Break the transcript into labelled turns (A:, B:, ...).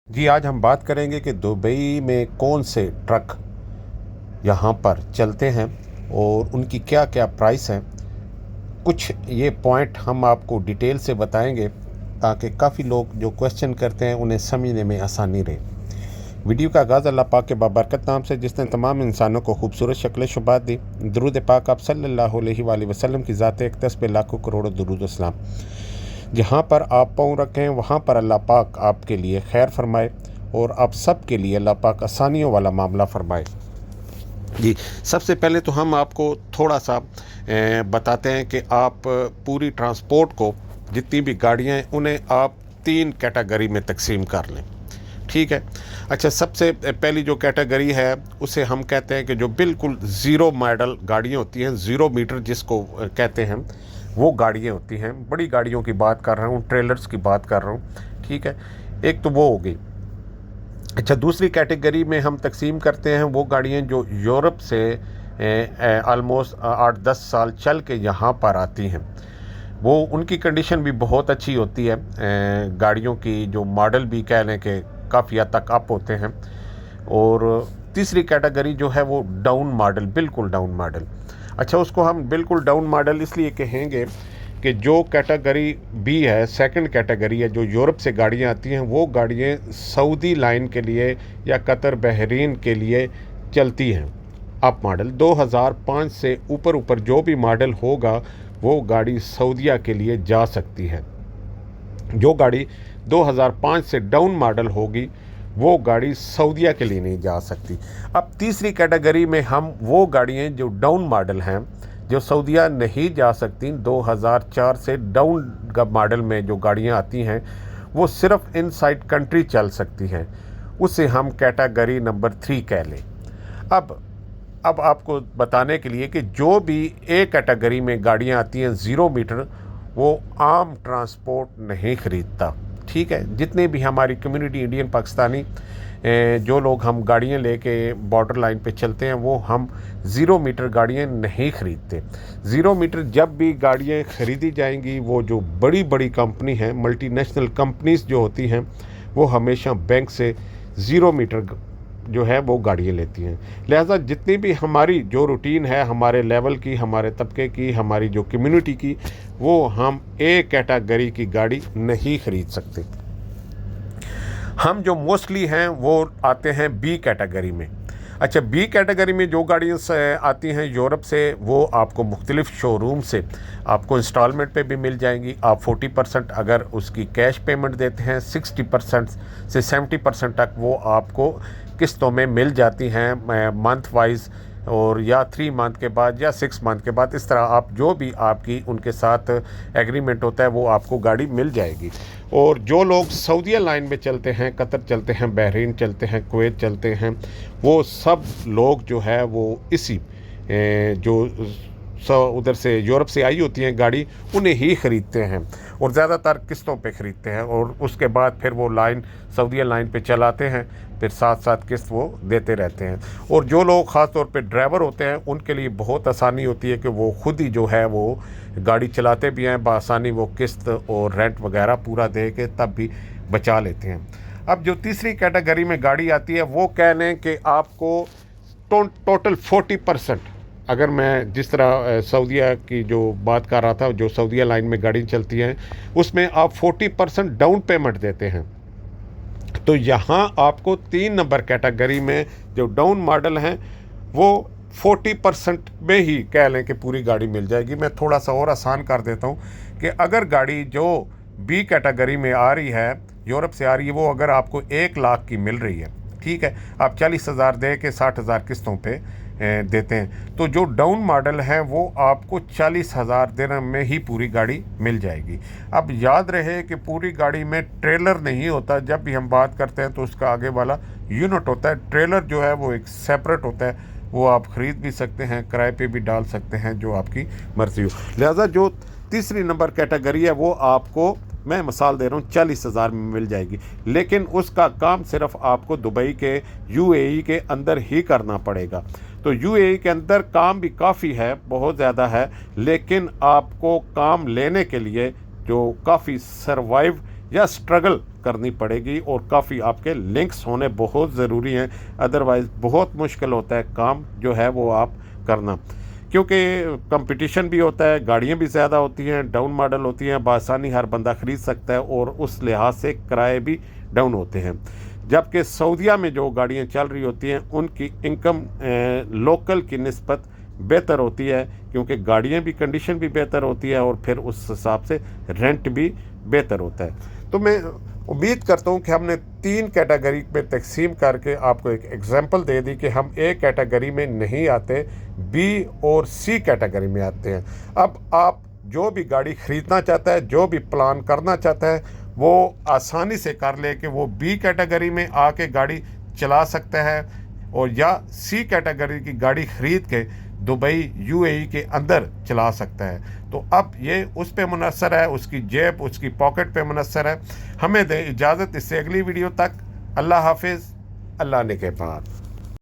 A: जी, आज हम बात करेंगे कि दुबई में कौन से ट्रक यहाँ पर चलते हैं और उनकी क्या क्या प्राइस है। कुछ ये पॉइंट हम आपको डिटेल से बताएंगे ताकि काफ़ी लोग जो क्वेश्चन करते हैं उन्हें समझने में आसानी रहे। वीडियो का आगाज़ अल्लाह पाक के बाबरकत नाम से जिसने तमाम इंसानों को खूबसूरत शक्ल शुबात दी। दरूद पाक आप सल्लल्लाहु अलैहि वसल्लम की ज़ात अक़दस पे लाखों करोड़ों दरूद सलाम। जहाँ पर आप पाँव रखें वहाँ पर अल्लाह पाक आपके लिए खैर फरमाए और आप सब के लिए अल्लाह पाक आसानियों वाला मामला फरमाए। जी, सबसे पहले तो हम आपको थोड़ा सा बताते हैं कि आप पूरी ट्रांसपोर्ट को जितनी भी गाड़ियाँ हैं उन्हें आप 3 कैटेगरी में तकसीम कर लें। ठीक है। अच्छा, सबसे पहली जो कैटेगरी है उसे हम कहते हैं कि जो बिल्कुल ज़ीरो मॉडल गाड़ियाँ होती हैं, ज़ीरो मीटर जिसको कहते हैं, वो गाड़ियाँ होती हैं। बड़ी गाड़ियों की बात कर रहा हूँ, ट्रेलर्स की बात कर रहा हूँ। ठीक है, एक तो वो हो गई। अच्छा, दूसरी कैटेगरी में हम तकसीम करते हैं वो गाड़ियाँ जो यूरोप से आलमोस्ट 8-10 साल चल के यहाँ पर आती हैं। वो उनकी कंडीशन भी बहुत अच्छी होती है। गाड़ियों की जो मॉडल भी कह लें कि काफ़ी हद तक अप होते हैं। और तीसरी कैटेगरी जो है वो डाउन मॉडल, बिल्कुल डाउन मॉडल। अच्छा, उसको हम बिल्कुल डाउन मॉडल इसलिए कहेंगे कि जो कैटेगरी बी है, सेकंड कैटेगरी है, जो यूरोप से गाड़ियाँ आती हैं, वो गाड़ियाँ सऊदी लाइन के लिए या कतर बहरीन के लिए चलती हैं। अप मॉडल 2005 से ऊपर जो भी मॉडल होगा वो गाड़ी सऊदीया के लिए जा सकती है। जो गाड़ी 2005 से डाउन मॉडल होगी वो गाड़ी सऊदीया के लिए नहीं जा सकती। अब तीसरी कैटेगरी में हम वो गाड़ियाँ जो डाउन मॉडल हैं, जो सऊदीया नहीं जा सकती, 2004 से डाउन का मॉडल में जो गाड़ियाँ आती हैं वो सिर्फ इनसाइड कंट्री चल सकती हैं, उसे हम कैटेगरी नंबर 3 कह लें। अब आपको बताने के लिए कि जो भी ए कैटेगरी में गाड़ियाँ आती हैं ज़ीरो मीटर, वो आम ट्रांसपोर्ट नहीं ख़रीदता। ठीक है, जितने भी हमारी कम्युनिटी इंडियन पाकिस्तानी जो लोग हम गाड़ियाँ लेके बॉर्डर लाइन पे चलते हैं वो हम ज़ीरो मीटर गाड़ियाँ नहीं ख़रीदते। ज़ीरो मीटर जब भी गाड़ियाँ ख़रीदी जाएंगी, वो जो बड़ी बड़ी कंपनी हैं, मल्टीनेशनल कंपनीज जो होती हैं, वो हमेशा बैंक से ज़ीरो मीटर जो है वो गाड़ियाँ लेती हैं। लिहाजा जितनी भी हमारी जो रूटीन है, हमारे लेवल की, हमारे तबके की, हमारी जो कम्युनिटी की, वो हम ए कैटेगरी की गाड़ी नहीं ख़रीद सकते। हम जो मोस्टली हैं वो आते हैं बी कैटेगरी में। अच्छा, बी कैटेगरी में जो गाड़ियाँ आती हैं यूरोप से, वो आपको मुख्तलिफ़ शोरूम से आपको इंस्टॉलमेंट पे भी मिल जाएंगी। आप 40% अगर उसकी कैश पेमेंट देते हैं, 60% से 70% तक वो आपको किस्तों में मिल जाती हैं मंथ वाइज, और या 3 मंथ के बाद या 6 मंथ के बाद, इस तरह आप जो भी आपकी उनके साथ एग्रीमेंट होता है वो आपको गाड़ी मिल जाएगी। और जो लोग सऊदीया लाइन में चलते हैं, कतर चलते हैं, बहरीन चलते हैं, कुवैत चलते हैं, वो सब लोग जो है वो इसी जो उधर से यूरोप से आई होती हैं गाड़ी, उन्हें ही ख़रीदते हैं और ज़्यादातर किस्तों पे ख़रीदते हैं। और उसके बाद फिर वो लाइन सऊदीया लाइन पे चलाते हैं, फिर साथ साथ किस्त वो देते रहते हैं। और जो लोग ख़ास तौर पे ड्राइवर होते हैं उनके लिए बहुत आसानी होती है कि वो खुद ही जो है वो गाड़ी चलाते भी हैं बआसानी, वो किस्त और रेंट वगैरह पूरा दे के तब भी बचा लेते हैं। अब जो तीसरी कैटेगरी में गाड़ी आती है वो कह लें कि आपको टोटल 40%, अगर मैं जिस तरह सऊदीया की जो बात कर रहा था, जो सऊदीया लाइन में गाड़ी चलती हैं, उसमें आप 40% डाउन पेमेंट देते हैं। तो यहाँ आपको 3 नंबर कैटेगरी में जो डाउन मॉडल हैं वो 40% में ही कह लें कि पूरी गाड़ी मिल जाएगी। मैं थोड़ा सा और आसान कर देता हूँ कि अगर गाड़ी जो बी कैटेगरी में आ रही है, यूरोप से आ रही है, वो अगर आपको 1 लाख की मिल रही है, ठीक है, आप 40,000 दे के 60,000 किस्तों पे देते हैं, तो जो डाउन मॉडल है वो आपको 40,000 दिरहम में ही पूरी गाड़ी मिल जाएगी। अब याद रहे कि पूरी गाड़ी में ट्रेलर नहीं होता। जब भी हम बात करते हैं तो उसका आगे वाला यूनिट होता है। ट्रेलर जो है वो एक सेपरेट होता है, वो आप ख़रीद भी सकते हैं, किराए पे भी डाल सकते हैं, जो आपकी मर्ज़ी हो। लिहाजा जो तीसरी नंबर कैटेगरी है वो आपको, मैं मिसाल दे रहा हूँ, 40,000 में मिल जाएगी। लेकिन उसका काम सिर्फ आपको दुबई के यूएई के अंदर ही करना पड़ेगा। तो यूएई के अंदर काम भी काफ़ी है, बहुत ज़्यादा है, लेकिन आपको काम लेने के लिए जो काफ़ी सर्वाइव या स्ट्रगल کرنی پڑے گی اور کافی آپ کے لنکس ہونے بہت ضروری ہیں، ادروائز بہت مشکل ہوتا ہے کام جو ہے وہ آپ کرنا، کیونکہ کمپٹیشن بھی ہوتا ہے، گاڑیاں بھی زیادہ ہوتی ہیں، ڈاؤن ماڈل ہوتی ہیں، بآسانی ہر بندہ خرید سکتا ہے اور اس لحاظ سے کرائے بھی ڈاؤن ہوتے ہیں، جبکہ سعودیہ میں جو گاڑیاں چل رہی ہوتی ہیں ان کی انکم لوکل کی نسبت بہتر ہوتی ہے، کیونکہ گاڑیاں بھی کنڈیشن بھی بہتر ہوتی ہے اور پھر اس حساب سے رینٹ بھی بہتر ہوتا ہے۔ تو میں امید کرتا ہوں کہ ہم نے 3 کیٹیگری میں تقسیم کر کے آپ کو ایک ایگزامپل دے دی کہ ہم A کیٹیگری میں نہیں آتے، B اور C کیٹیگری میں آتے ہیں۔ اب آپ جو بھی گاڑی خریدنا چاہتا ہے، جو بھی پلان کرنا چاہتا ہے، وہ آسانی سے کر لے کہ وہ B کیٹیگری میں آ کے گاڑی چلا سکتا ہے اور یا C کیٹیگری کی گاڑی خرید کے دبئی UAE کے اندر چلا سکتا ہے۔ تو اب یہ اس پہ منحصر ہے، اس کی جیب، اس کی پاکٹ پہ منحصر ہے۔ ہمیں دیں اجازت اس سے اگلی ویڈیو تک۔ اللہ حافظ، اللہ نگہبان۔